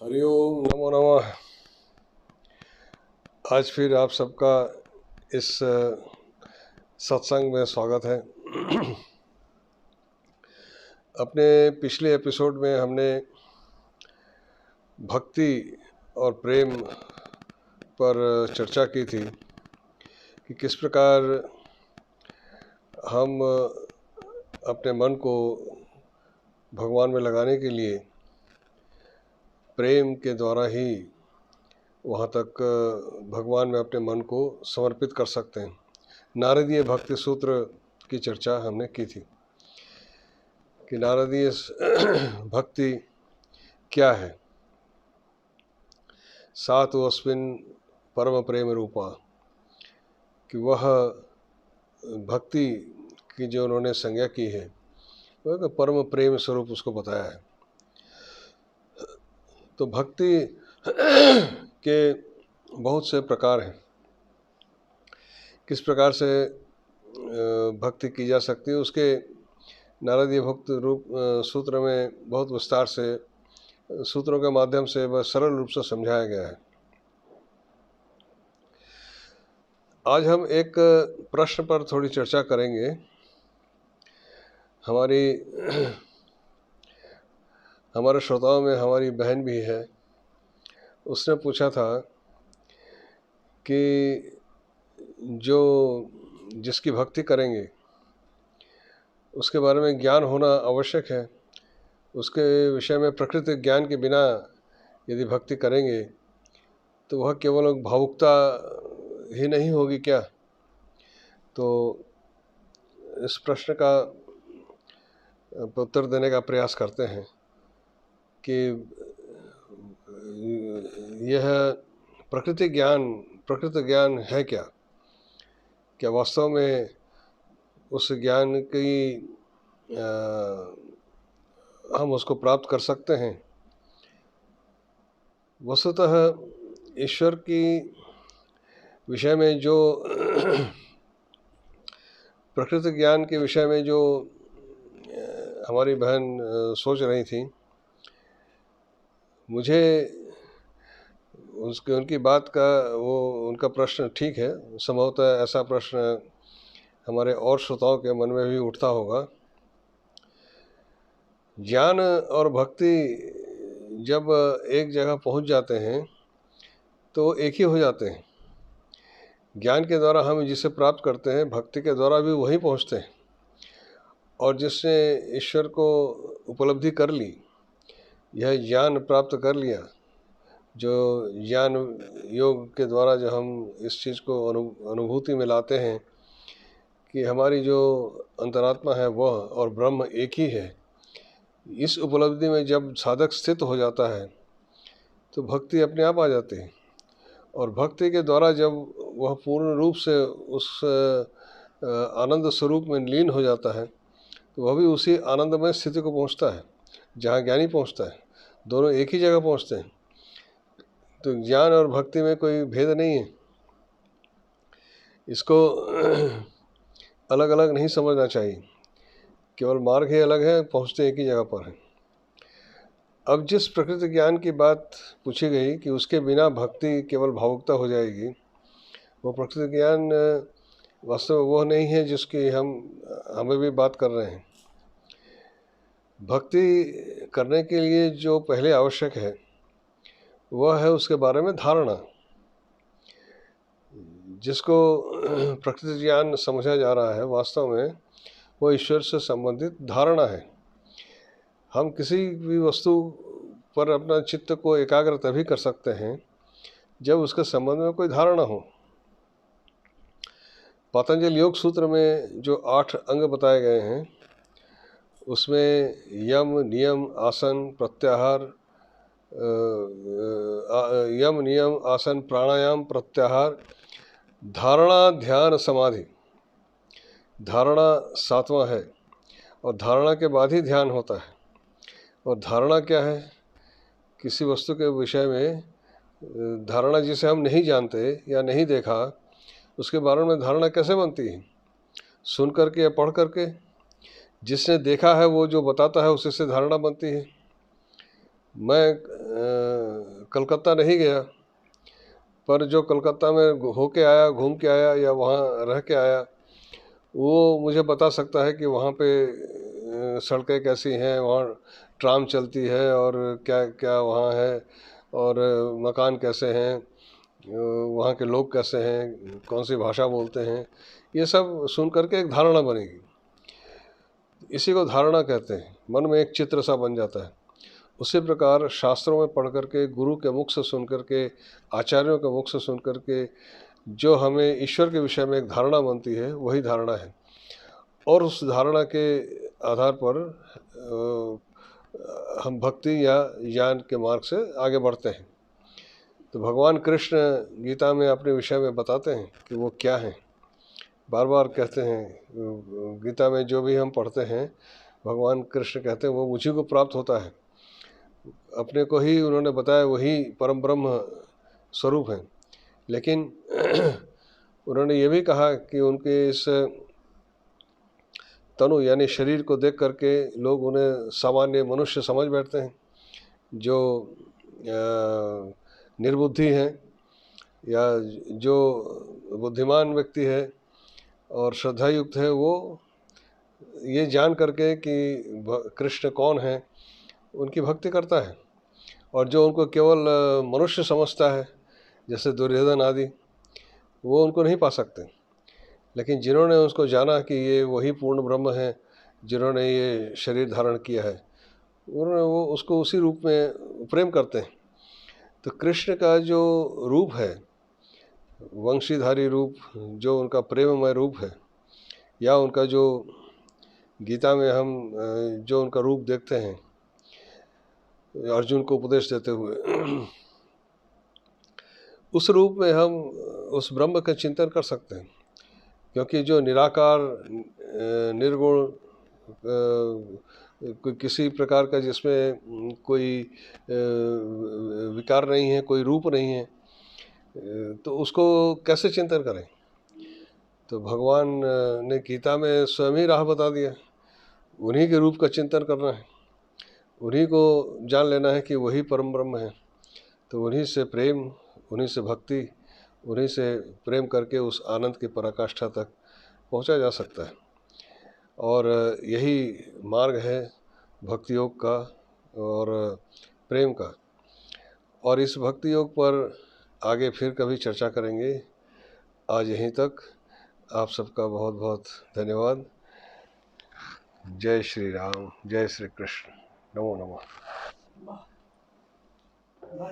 हरिओम नमो नमः। आज फिर आप सबका इस सत्संग में स्वागत है। अपने पिछले एपिसोड में हमने भक्ति और प्रेम पर चर्चा की थी कि किस प्रकार हम अपने मन को भगवान में लगाने के लिए प्रेम के द्वारा ही वहाँ तक भगवान में अपने मन को समर्पित कर सकते हैं। नारदीय भक्ति सूत्र की चर्चा हमने की थी कि नारदीय भक्ति क्या है। सातु अस्मिन् परम प्रेम रूपा, कि वह भक्ति की जो उन्होंने संज्ञा की है वह परम प्रेम स्वरूप उसको बताया है। तो भक्ति के बहुत से प्रकार हैं। किस प्रकार से भक्ति की जा सकती है उसके नारदीय भक्त रूप सूत्र में बहुत विस्तार से सूत्रों के माध्यम से वह सरल रूप से समझाया गया है। आज हम एक प्रश्न पर थोड़ी चर्चा करेंगे। हमारे श्रोताओं में हमारी बहन भी है। उसने पूछा था कि जो जिसकी भक्ति करेंगे उसके बारे में ज्ञान होना आवश्यक है। उसके विषय में प्रकृति ज्ञान के बिना यदि भक्ति करेंगे तो वह केवल भावुकता ही नहीं होगी क्या? तो इस प्रश्न का उत्तर देने का प्रयास करते हैं कि यह प्रकृति ज्ञान है क्या? क्या वास्तव में उस ज्ञान की हम उसको प्राप्त कर सकते हैं? वस्तुतः ईश्वर की विषय में जो प्रकृति ज्ञान के विषय में जो हमारी बहन सोच रही थी, मुझे उनकी बात का उनका प्रश्न ठीक है। संभवतः ऐसा प्रश्न हमारे और श्रोताओं के मन में भी उठता होगा। ज्ञान और भक्ति जब एक जगह पहुंच जाते हैं तो एक ही हो जाते हैं। ज्ञान के द्वारा हम जिसे प्राप्त करते हैं, भक्ति के द्वारा भी वहीं पहुंचते हैं। और जिसने ईश्वर को उपलब्धि कर ली, यह ज्ञान प्राप्त कर लिया, जो ज्ञान योग के द्वारा जो हम इस चीज़ को अनुभूति में लाते हैं कि हमारी जो अंतरात्मा है वह और ब्रह्म एक ही है, इस उपलब्धि में जब साधक स्थित हो जाता है तो भक्ति अपने आप आ जाती है। और भक्ति के द्वारा जब वह पूर्ण रूप से उस आनंद स्वरूप में लीन हो जाता है तो वह भी उसी आनंदमय स्थिति को पहुंचता है जहाँ ज्ञानी पहुंचता है। दोनों एक ही जगह पहुंचते हैं। तो ज्ञान और भक्ति में कोई भेद नहीं है। इसको अलग अलग नहीं समझना चाहिए। केवल मार्ग ही अलग है, पहुंचते एक ही जगह पर है। अब जिस प्रकृति ज्ञान की बात पूछी गई कि उसके बिना भक्ति केवल भावुकता हो जाएगी, वो प्रकृति ज्ञान वास्तव में वो नहीं है जिसकी हमें भी बात कर रहे हैं। भक्ति करने के लिए जो पहले आवश्यक है वह है उसके बारे में धारणा। जिसको प्रकृति ज्ञान समझा जा रहा है वास्तव में वो ईश्वर से संबंधित धारणा है। हम किसी भी वस्तु पर अपना चित्त को एकाग्र तभी कर सकते हैं जब उसके संबंध में कोई धारणा हो। पतंजलि योग सूत्र में जो 8 अंग बताए गए हैं उसमें यम नियम आसन प्राणायाम प्रत्याहार धारणा ध्यान समाधि, धारणा 7वां है और धारणा के बाद ही ध्यान होता है। और धारणा क्या है? किसी वस्तु के विषय में धारणा जिसे हम नहीं जानते या नहीं देखा, उसके बारे में धारणा कैसे बनती है? सुन करके या पढ़ करके? जिसने देखा है वो जो बताता है उसी से धारणा बनती है। मैं कलकत्ता नहीं गया, पर जो कलकत्ता में होके आया, घूम के आया या वहाँ रह के आया, वो मुझे बता सकता है कि वहाँ पे सड़कें कैसी हैं, वहाँ ट्राम चलती है और क्या क्या वहाँ है, और मकान कैसे हैं, वहाँ के लोग कैसे हैं, कौन सी भाषा बोलते हैं, ये सब सुन करके एक धारणा बनेगी। इसी को धारणा कहते हैं, मन में एक चित्र सा बन जाता है। उसी प्रकार शास्त्रों में पढ़ करके, गुरु के मुख से सुन करके, आचार्यों के मुख से सुन करके जो हमें ईश्वर के विषय में एक धारणा बनती है, वही धारणा है। और उस धारणा के आधार पर हम भक्ति या ज्ञान के मार्ग से आगे बढ़ते हैं। तो भगवान कृष्ण गीता में अपने विषय में बताते हैं कि वो क्या हैं। बार बार कहते हैं, गीता में जो भी हम पढ़ते हैं, भगवान कृष्ण कहते हैं वो मुझी को प्राप्त होता है। अपने को ही उन्होंने बताया वही परम ब्रह्म स्वरूप हैं। लेकिन उन्होंने ये भी कहा कि उनके इस तनु यानी शरीर को देख करके लोग उन्हें सामान्य मनुष्य समझ बैठते हैं, जो निर्बुद्धि हैं या जो बुद्धिमान व्यक्ति है और श्रद्धायुक्त है, वो ये जान करके कि कृष्ण कौन है, उनकी भक्ति करता है। और जो उनको केवल मनुष्य समझता है, जैसे दुर्योधन आदि, वो उनको नहीं पा सकते। लेकिन जिन्होंने उसको जाना कि ये वही पूर्ण ब्रह्म है, जिन्होंने ये शरीर धारण किया है, उन्होंने वो उसको उसी रूप में प्रेम करते हैं। तो कृष्ण का जो रूप है, वंशीधारी रूप, जो उनका प्रेममय रूप है, या उनका जो गीता में हम जो उनका रूप देखते हैं अर्जुन को उपदेश देते हुए, उस रूप में हम उस ब्रह्म का चिंतन कर सकते हैं। क्योंकि जो निराकार, निर्गुण, किसी प्रकार का जिसमें कोई विकार नहीं है, कोई रूप नहीं है, तो उसको कैसे चिंतन करें। तो भगवान ने गीता में स्वयं ही राह बता दिया। उन्हीं के रूप का चिंतन करना है, उन्हीं को जान लेना है कि वही परम ब्रह्म है। तो उन्हीं से प्रेम, उन्हीं से भक्ति, उन्हीं से प्रेम करके उस आनंद की पराकाष्ठा तक पहुंचा जा सकता है। और यही मार्ग है भक्ति योग का और प्रेम का। और इस भक्ति योग पर आगे फिर कभी चर्चा करेंगे। आज यहीं तक। आप सबका बहुत बहुत धन्यवाद। जय श्री राम, जय श्री कृष्ण, नमो नमः।